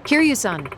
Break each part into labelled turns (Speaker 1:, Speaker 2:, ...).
Speaker 1: Kiryu-san.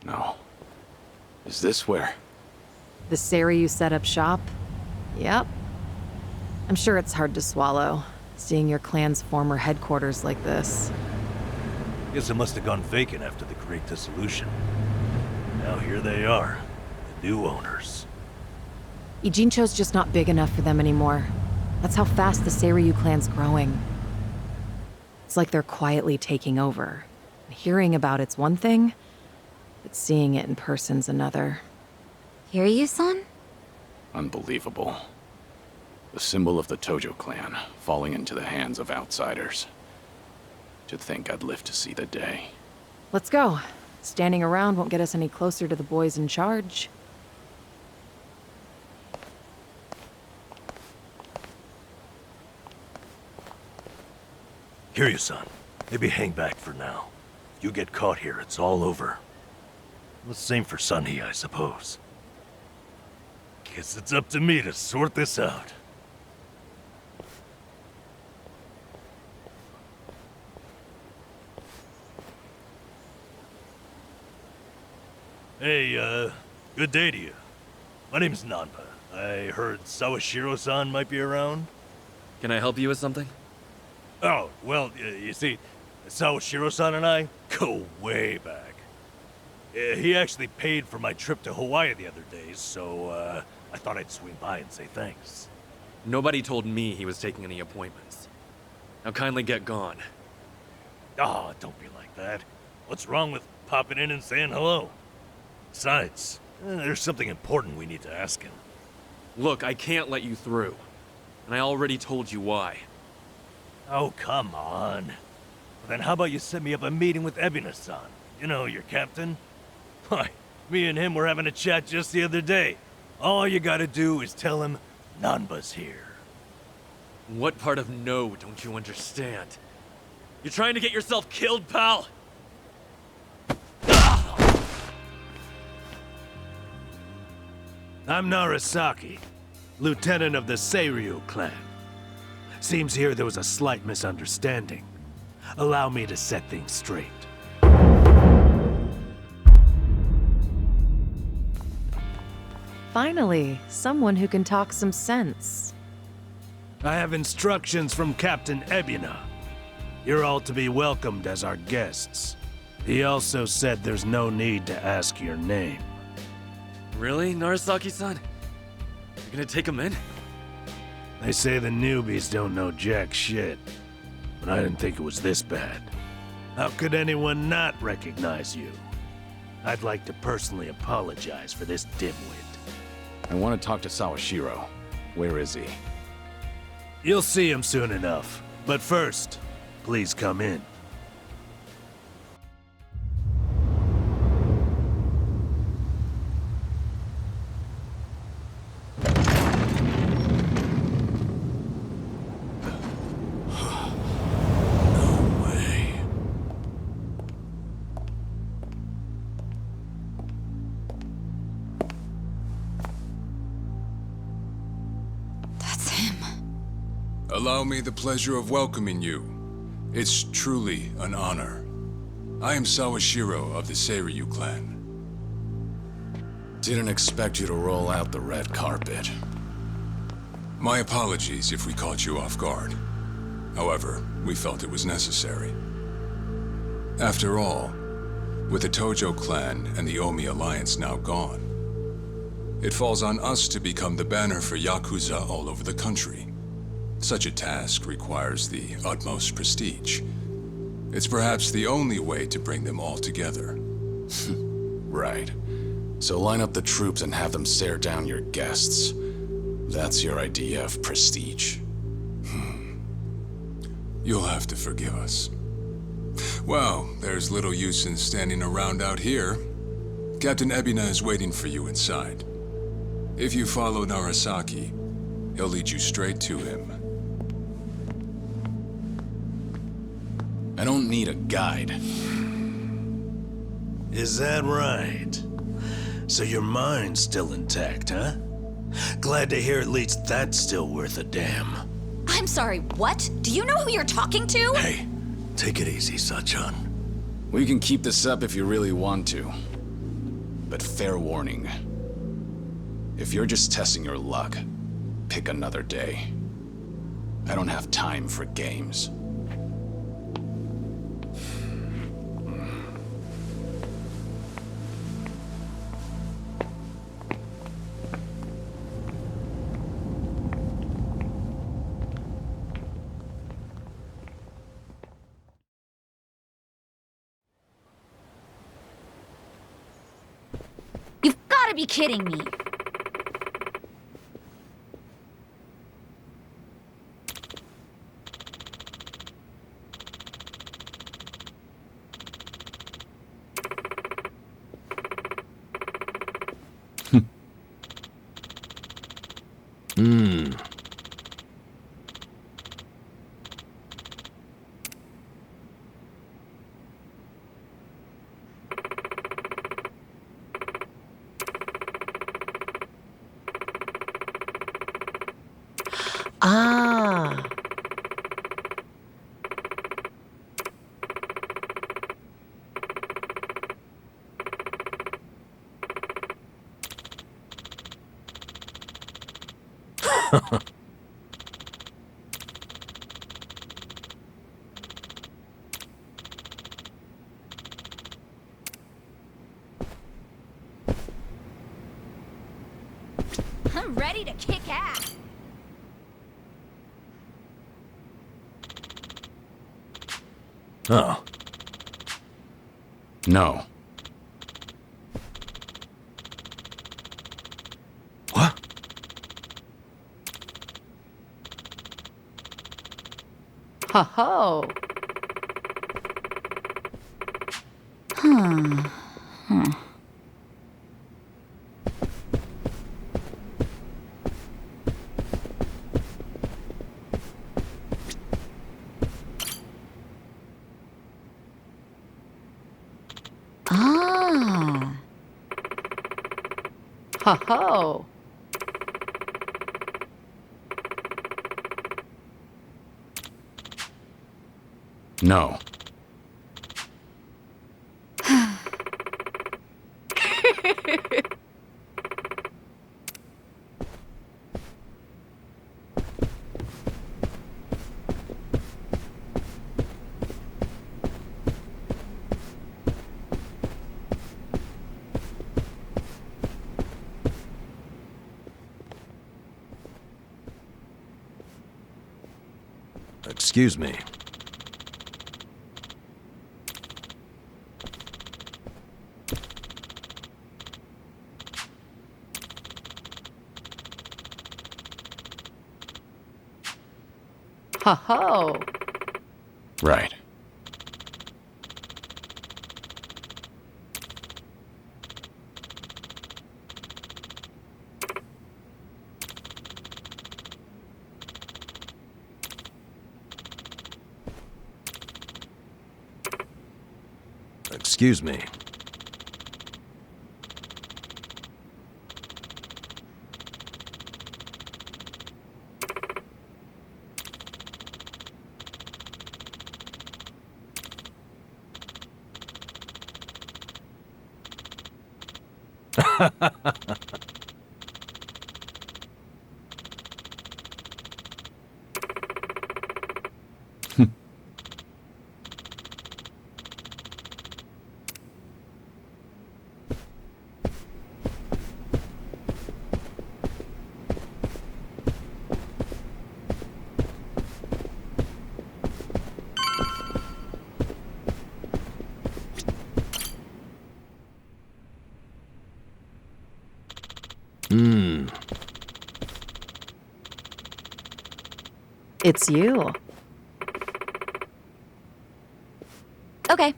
Speaker 2: No. Is this where?
Speaker 1: The Seiryu set up shop? Yep. I'm sure it's hard to swallow, seeing your clan's former headquarters like this.
Speaker 3: Guess it must have gone vacant after the Great Dissolution. Now here they are, the new owners.
Speaker 1: Ijincho's just not big enough for them anymore. That's how fast the Seiryu clan's growing. It's like they're quietly taking over. Hearing about it's one thing, but seeing it in person's another.
Speaker 4: Kiryu-san?
Speaker 2: Unbelievable. The symbol of the Tojo clan, falling into the hands of outsiders. To think I'd live to see the day.
Speaker 1: Let's go. Standing around won't get us any closer to the boys in charge.
Speaker 3: Kiryu-san, maybe hang back for now. If you get caught here, it's all over. The same for Sunny, I suppose. Guess it's up to me to sort this out. Hey, good day to you. My name's Nanba. I heard Sawashiro-san might be around.
Speaker 5: Can I help you with something?
Speaker 3: Oh, well, you see, Sawashiro-san and I go way back. He actually paid for my trip to Hawaii the other day, so I thought I'd swing by and say thanks.
Speaker 5: Nobody told me he was taking any appointments. Now kindly get gone.
Speaker 3: Oh, don't be like that. What's wrong with popping in and saying hello? Besides, there's something important we need to ask him.
Speaker 5: Look, I can't let you through. And I already told you why.
Speaker 3: Oh, come on. Well, then how about you set me up a meeting with Ebina-san? You know, your captain? Why, me and him were having a chat just the other day. All you gotta do is tell him Nanba's here.
Speaker 5: What part of no don't you understand? You're trying to get yourself killed, pal?
Speaker 6: I'm Narasaki, lieutenant of the Seiryu clan. Seems here there was a slight misunderstanding. Allow me to set things straight.
Speaker 1: Finally, someone who can talk some sense.
Speaker 6: I have instructions from Captain Ebina. You're all to be welcomed as our guests. He also said there's no need to ask your name.
Speaker 5: Really, Narasaki-san? You're gonna take him in?
Speaker 6: They say the newbies don't know jack shit, but I didn't think it was this bad. How could anyone not recognize you? I'd like to personally apologize for this dimwit.
Speaker 2: I want to talk to Sawashiro. Where is he?
Speaker 6: You'll see him soon enough, but first, please come in.
Speaker 7: Allow me the pleasure of welcoming you. It's truly an honor. I am Sawashiro of the Seiryu clan.
Speaker 2: Didn't expect you to roll out the red carpet.
Speaker 7: My apologies if we caught you off guard. However, we felt it was necessary. After all, With the Tojo clan and the Omi alliance now gone, it falls on us to become the banner for Yakuza all over the country. Such a task requires the utmost prestige. It's perhaps the only way to bring them all together.
Speaker 2: Right. So line up the troops and have them stare down your guests. That's your idea of prestige.
Speaker 7: You'll have to forgive us. Well, there's little use in standing around out here. Captain Ebina is waiting for you inside. If you follow Narasaki, he'll lead you straight to him.
Speaker 2: I don't need a guide.
Speaker 6: Is that right? So your mind's still intact, huh? Glad to hear at least that's still worth a damn.
Speaker 4: I'm sorry, what? Do you know who you're talking to?
Speaker 6: Hey, take it easy, Sachan.
Speaker 2: We can keep this up if you really want to. But fair warning. If you're just testing your luck, pick another day. I don't have time for games.
Speaker 4: You've gotta be kidding me.
Speaker 1: Ah.
Speaker 4: I'm ready to kick ass.
Speaker 6: Oh.
Speaker 2: No.
Speaker 6: What?
Speaker 1: Ho ho.
Speaker 4: Ah.
Speaker 1: Ho ho.
Speaker 2: No.
Speaker 6: Excuse me.
Speaker 1: Ho ho.
Speaker 2: Right.
Speaker 6: Excuse me.
Speaker 1: It's you.
Speaker 4: Okay.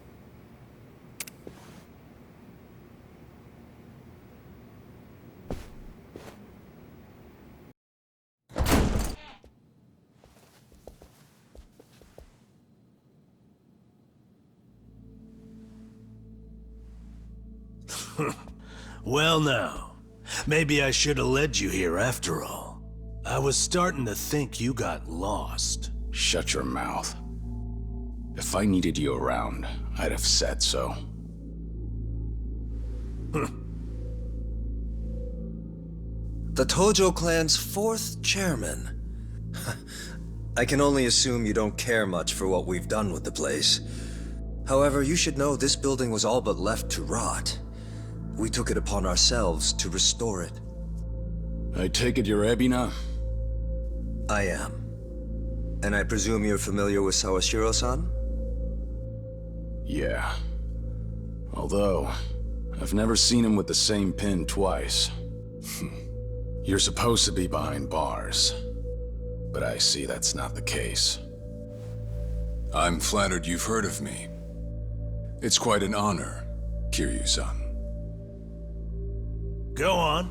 Speaker 6: Well now, maybe I should have led you here after all. I was starting to think you got lost.
Speaker 2: Shut your mouth. If I needed you around, I'd have said so.
Speaker 8: The Tojo clan's 4th chairman. I can only assume you don't care much for what we've done with the place. However, you should know this building was all but left to rot. We took it upon ourselves to restore it.
Speaker 2: I take it you're Ebina?
Speaker 8: I am. And I presume you're familiar with Sawashiro-san?
Speaker 2: Yeah. Although, I've never seen him with the same pin twice. You're supposed to be behind bars. But I see that's not the case.
Speaker 7: I'm flattered you've heard of me. It's quite an honor, Kiryu-san.
Speaker 6: Go on.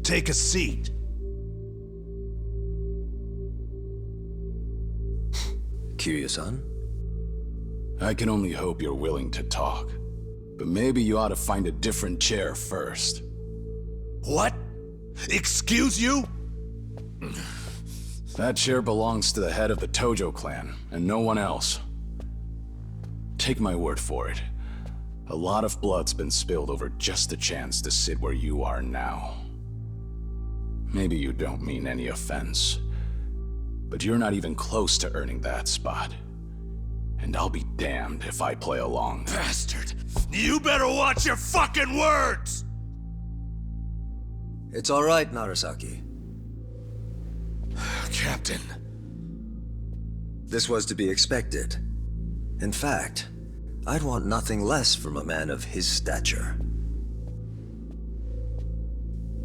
Speaker 6: Take a seat.
Speaker 8: Kiryu-san?
Speaker 2: I can only hope you're willing to talk. But maybe you ought to find a different chair first.
Speaker 6: What? Excuse you?
Speaker 2: That chair belongs to the head of the Tojo clan, and no one else. Take my word for it. A lot of blood's been spilled over just the chance to sit where you are now. Maybe you don't mean any offense, but you're not even close to earning that spot. And I'll be damned if I play along.
Speaker 6: Bastard! You better watch your fucking words!
Speaker 8: It's all right, Narasaki.
Speaker 6: Captain.
Speaker 8: This was to be expected. In fact, I'd want nothing less from a man of his stature.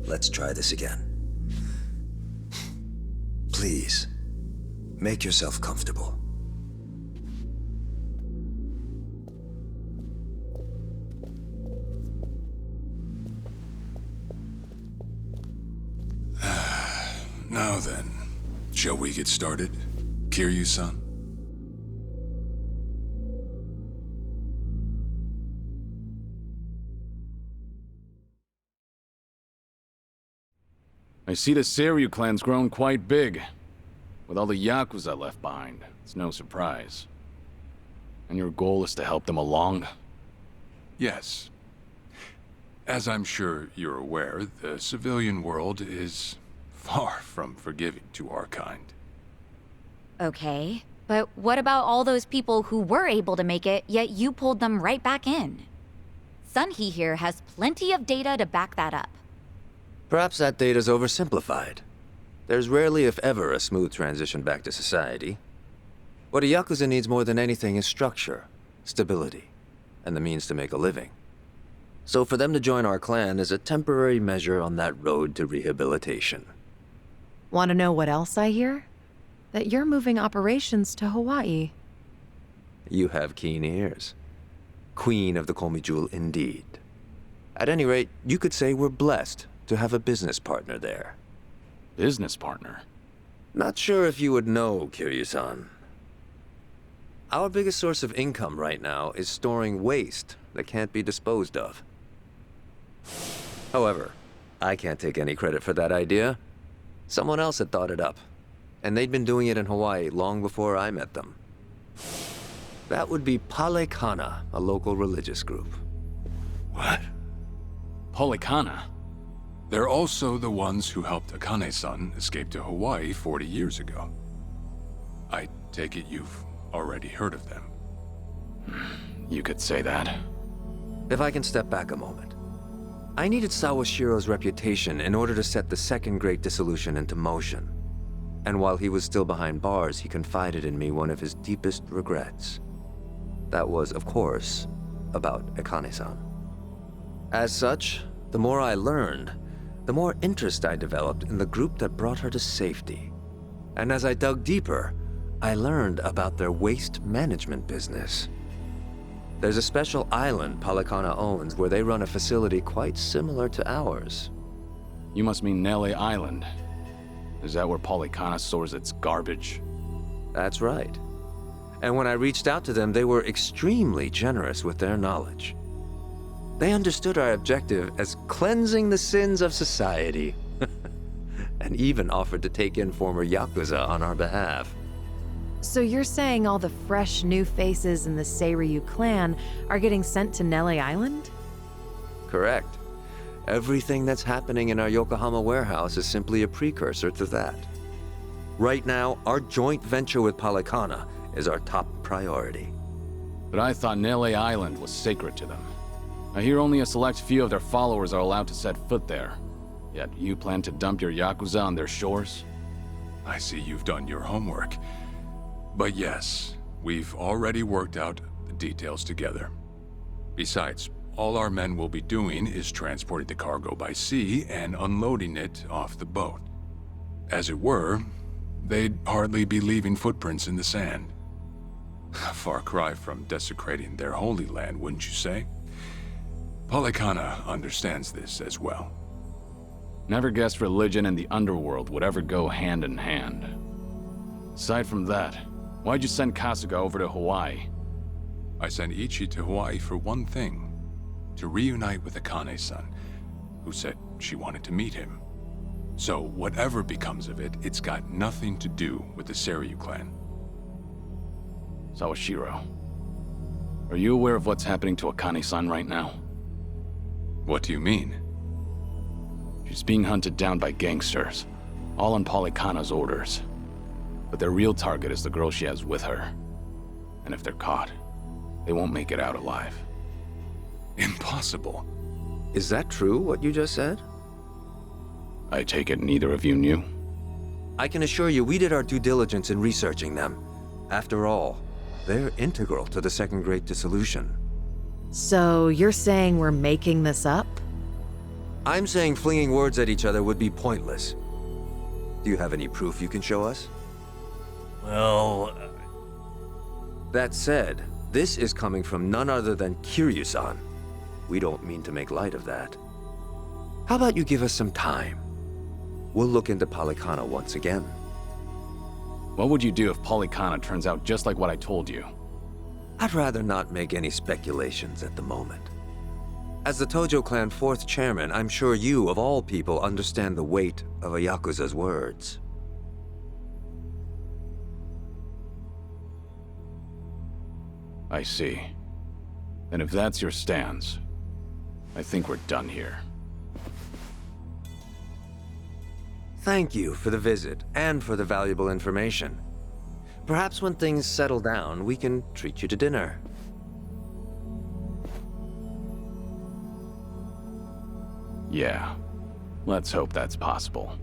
Speaker 8: Let's try this again. Please, make yourself comfortable.
Speaker 7: Now then, shall we get started, Kiryu-san?
Speaker 2: I see the Seiryu clan's grown quite big. With all the Yakuza left behind, it's no surprise. And your goal is to help them along?
Speaker 7: Yes. As I'm sure you're aware, the civilian world is far from forgiving to our kind.
Speaker 4: Okay, but what about all those people who were able to make it, yet you pulled them right back in? Sunhee here has plenty of data to back that up.
Speaker 8: Perhaps that data's oversimplified. There's rarely, if ever, a smooth transition back to society. What a Yakuza needs more than anything is structure, stability, and the means to make a living. So for them to join our clan is a temporary measure on that road to rehabilitation.
Speaker 1: Want to know what else I hear? That you're moving operations to Hawaii.
Speaker 8: You have keen ears. Queen of the Komi Jewel indeed. At any rate, you could say we're blessed to have a business partner there.
Speaker 2: Business partner?
Speaker 8: Not sure if you would know, Kiryu-san. Our biggest source of income right now is storing waste that can't be disposed of. However, I can't take any credit for that idea. Someone else had thought it up, and they'd been doing it in Hawaii long before I met them. That would be Palekana, a local religious group.
Speaker 2: What? Polikana?
Speaker 7: They're also the ones who helped Akane-san escape to Hawaii 40 years ago. I take it you've already heard of them.
Speaker 2: You could say that.
Speaker 8: If I can step back a moment. I needed Sawashiro's reputation in order to set the second Great Dissolution into motion. And while he was still behind bars, he confided in me one of his deepest regrets. That was, of course, about Akane-san. As such, the more I learned, the more interest I developed in the group that brought her to safety. And as I dug deeper, I learned about their waste management business. There's a special island Polycana owns where they run a facility quite similar to ours.
Speaker 2: You must mean Nele Island. Is that where Polycana stores its garbage?
Speaker 8: That's right. And when I reached out to them, they were extremely generous with their knowledge. They understood our objective as cleansing the sins of society, and even offered to take in former Yakuza on our behalf.
Speaker 1: So you're saying all the fresh new faces in the Seiryu clan are getting sent to Nele Island?
Speaker 8: Correct. Everything that's happening in our Yokohama warehouse is simply a precursor to that. Right now, our joint venture with Polycana is our top priority.
Speaker 2: But I thought Nele Island was sacred to them. I hear only a select few of their followers are allowed to set foot there. Yet you plan to dump your Yakuza on their shores?
Speaker 7: I see you've done your homework. But yes, we've already worked out the details together. Besides, all our men will be doing is transporting the cargo by sea and unloading it off the boat. As it were, they'd hardly be leaving footprints in the sand. A far cry from desecrating their holy land, wouldn't you say? Polycana understands this as well.
Speaker 2: Never guessed religion and the underworld would ever go hand in hand. Aside from that, why'd you send Kasuga over to Hawaii?
Speaker 7: I sent Ichi to Hawaii for one thing. To reunite with Akane-san, who said she wanted to meet him. So whatever becomes of it, it's got nothing to do with the Seiryu clan.
Speaker 2: Sawashiro, are you aware of what's happening to Akane-san right now?
Speaker 7: What do you mean?
Speaker 2: She's being hunted down by gangsters, all on Polycana's orders. But their real target is the girl she has with her. And if they're caught, they won't make it out alive.
Speaker 7: Impossible.
Speaker 8: Is that true, what you just said?
Speaker 2: I take it neither of you knew?
Speaker 8: I can assure you we did our due diligence in researching them. After all, they're integral to the Second Great Dissolution.
Speaker 1: So you're saying we're making this up?
Speaker 8: I'm saying flinging words at each other would be pointless. Do you have any proof you can show us?
Speaker 3: Well,
Speaker 8: That said, this is coming from none other than Kiryu-san. We don't mean to make light of that. How about you give us some time? We'll look into Polycana once again.
Speaker 2: What would you do if Polycana turns out just like what I told you?
Speaker 8: I'd rather not make any speculations at the moment. As the Tojo clan 4th chairman, I'm sure you, of all people, understand the weight of a Yakuza's words.
Speaker 2: I see. And if that's your stance, I think we're done here.
Speaker 8: Thank you for the visit, and for the valuable information. Perhaps when things settle down, we can treat you to dinner.
Speaker 2: Yeah. Let's hope that's possible.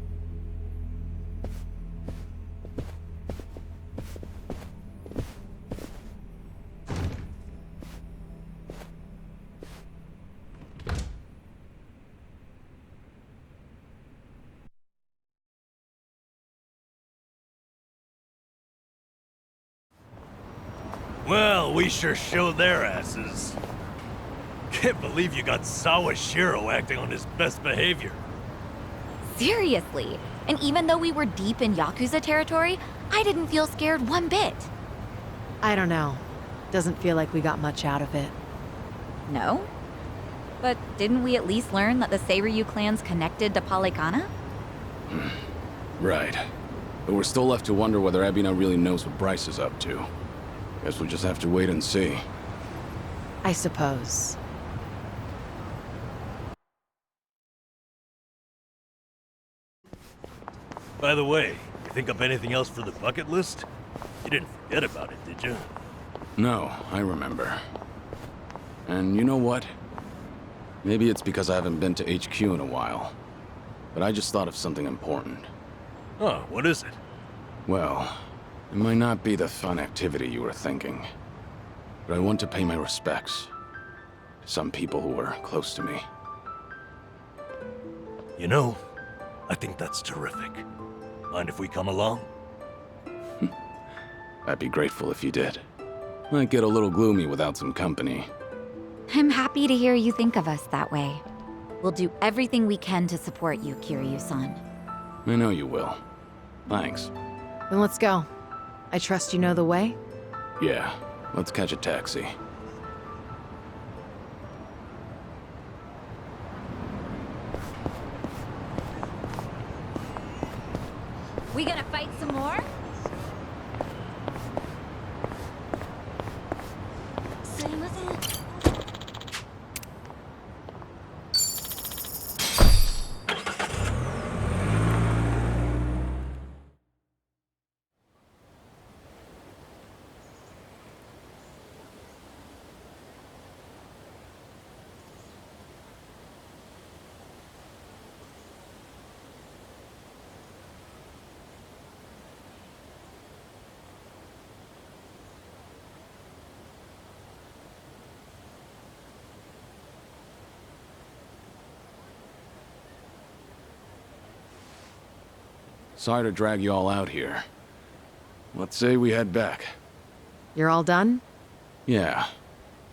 Speaker 3: well, we sure showed their asses. Can't believe you got Sawashiro acting on his best behavior.
Speaker 4: Seriously. And even though we were deep in Yakuza territory, I didn't feel scared one bit.
Speaker 1: I don't know. Doesn't feel like we got much out of it.
Speaker 4: No? But didn't we at least learn that the Seiryu clan's connected to Polycana?
Speaker 2: Right. But we're still left to wonder whether Ebina really knows what Bryce is up to. Guess we'll just have to wait and see.
Speaker 1: I suppose.
Speaker 3: By the way, you think up anything else for the bucket list? You didn't forget about it, did you?
Speaker 2: No, I remember. And you know what? Maybe it's because I haven't been to HQ in a while. But I just thought of something important.
Speaker 3: Oh, what is it?
Speaker 2: Well, it might not be the fun activity you were thinking. But I want to pay my respects to some people who were close to me.
Speaker 3: You know, I think that's terrific. Mind if we come along?
Speaker 2: I'd be grateful if you did. Might get a little gloomy without some company.
Speaker 4: I'm happy to hear you think of us that way. We'll do everything we can to support you, Kiryu-san.
Speaker 2: I know you will. Thanks.
Speaker 1: Then let's go. I trust you know the way?
Speaker 2: Yeah, let's catch a taxi.
Speaker 4: We gonna fight some more?
Speaker 2: Sorry to drag you all out here. Let's say we head back.
Speaker 1: You're all done?
Speaker 2: Yeah.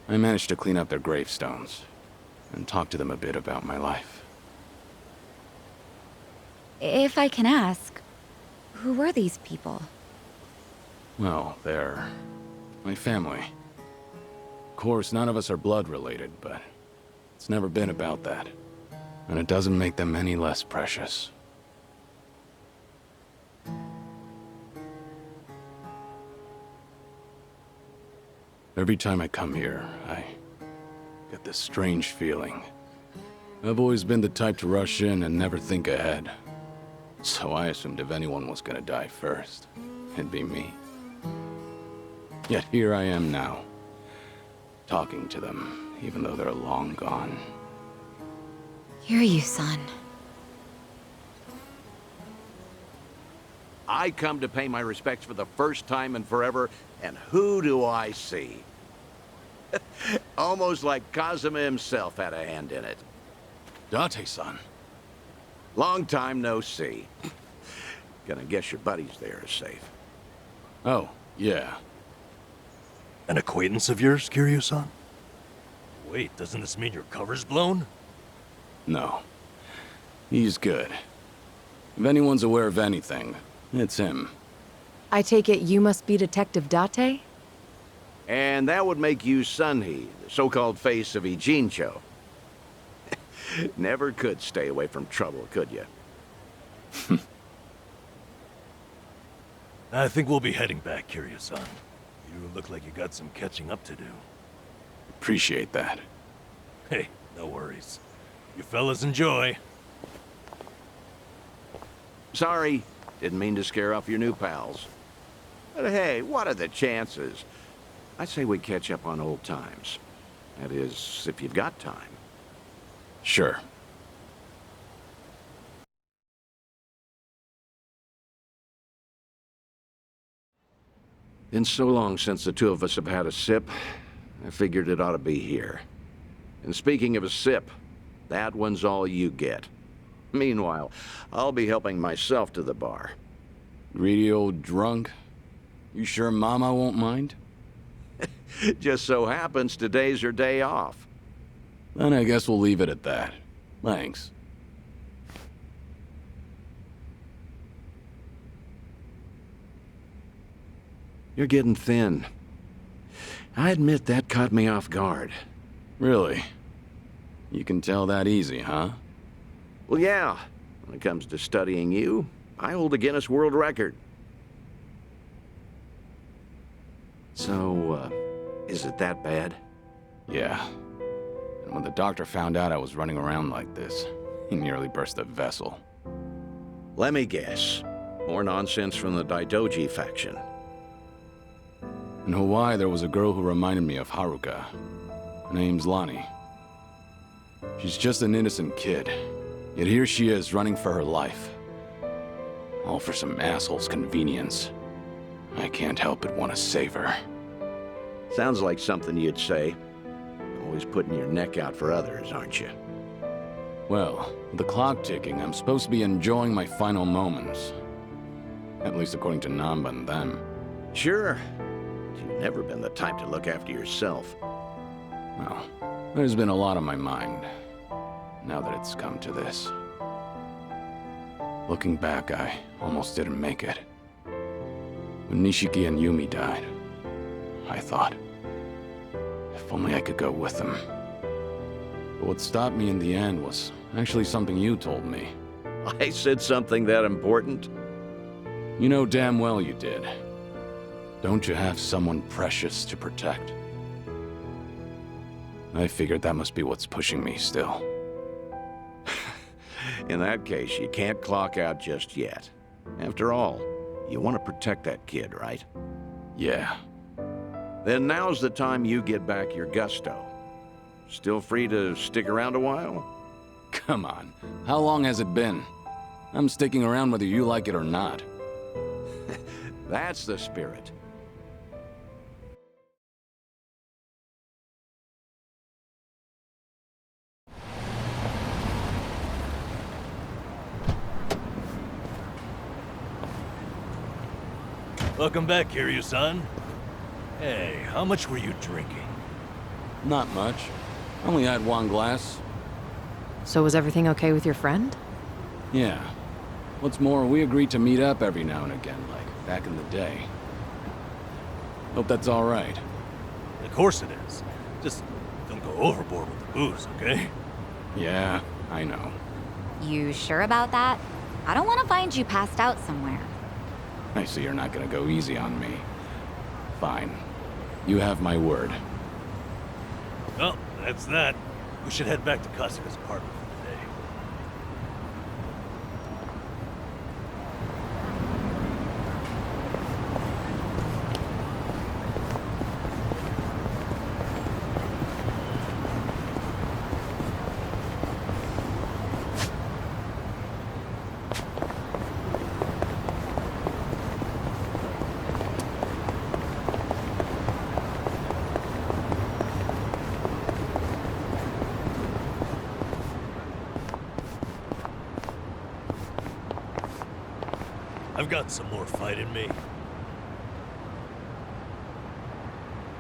Speaker 2: I managed to clean up their gravestones and talk to them a bit about my life.
Speaker 4: If I can ask, who were these people?
Speaker 2: Well, they're my family. Of course, none of us are blood related, but it's never been about that. And it doesn't make them any less precious. Every time I come here, I get this strange feeling. I've always been the type to rush in and never think ahead. So I assumed if anyone was gonna die first, it'd be me. Yet here I am now, talking to them, even though they're long gone.
Speaker 4: Kiryu-san.
Speaker 9: I come to pay my respects for the first time in forever, and who do I see? Almost like Kazuma himself had a hand in it.
Speaker 2: Date-san.
Speaker 9: Long time no see. Gonna guess your buddies there are safe.
Speaker 2: Oh, yeah.
Speaker 3: An acquaintance of yours, Kiryu-san? Wait, doesn't this mean your cover's blown?
Speaker 2: No. He's good. If anyone's aware of anything, it's him.
Speaker 1: I take it you must be Detective Date?
Speaker 9: And that would make you Sunhee, the so-called face of Ijincho. Never could stay away from trouble, could you?
Speaker 3: I think we'll be heading back, Kiryu-san. You look like you got some catching up to do.
Speaker 2: Appreciate that.
Speaker 3: Hey, no worries. You fellas enjoy.
Speaker 9: Sorry, didn't mean to scare off your new pals. But hey, what are the chances? I say we catch up on old times. That is, if you've got time.
Speaker 2: Sure.
Speaker 9: Been so long since the two of us have had a sip, I figured it ought to be here. And speaking of a sip, that one's all you get. Meanwhile, I'll be helping myself to the bar.
Speaker 2: Greedy old drunk? You sure Mama won't mind?
Speaker 9: Just so happens today's her day off.
Speaker 2: Then I guess we'll leave it at that. Thanks.
Speaker 9: You're getting thin. I admit that caught me off guard.
Speaker 2: Really? You can tell that easy, huh?
Speaker 9: Well, yeah. When it comes to studying you, I hold a Guinness World Record. So, is it that bad?
Speaker 2: Yeah. And when the doctor found out I was running around like this, he nearly burst a vessel.
Speaker 9: Let me guess. More nonsense from the Daidoji faction.
Speaker 2: In Hawaii, there was a girl who reminded me of Haruka. Her name's Lonnie. She's just an innocent kid. Yet here she is, running for her life. All for some asshole's convenience. I can't help but want to save her.
Speaker 9: Sounds like something you'd say. Always putting your neck out for others, aren't you?
Speaker 2: Well, with the clock ticking, I'm supposed to be enjoying my final moments. At least according to Namba and them.
Speaker 9: Sure. You've never been the type to look after yourself.
Speaker 2: Well, there's been a lot on my mind, now that it's come to this. Looking back, I almost didn't make it. When Nishiki and Yumi died, I thought, if only I could go with them. But what stopped me in the end was actually something you told me.
Speaker 9: I said something that important?
Speaker 2: You know damn well you did. Don't you have someone precious to protect? I figured that must be what's pushing me still.
Speaker 9: In that case, you can't clock out just yet. After all, you want to protect that kid, right?
Speaker 2: Yeah.
Speaker 9: Then now's the time you get back your gusto. Still free to stick around a while?
Speaker 2: Come on. How long has it been? I'm sticking around whether you like it or not.
Speaker 9: That's the spirit.
Speaker 3: Welcome back, Kiryu-san. Hey, how much were you drinking?
Speaker 2: Not much. Only had one glass.
Speaker 1: So was everything okay with your friend?
Speaker 2: Yeah. What's more, we agreed to meet up every now and again, like back in the day. Hope that's all right.
Speaker 3: Of course it is. Just don't go overboard with the booze, okay?
Speaker 2: Yeah, I know.
Speaker 4: You sure about that? I don't want to find you passed out somewhere.
Speaker 2: I see you're not gonna go easy on me. Fine. You have my word.
Speaker 3: Well, that's that. We should head back to Kasuga's apartment for the day. I've got some more fight in me.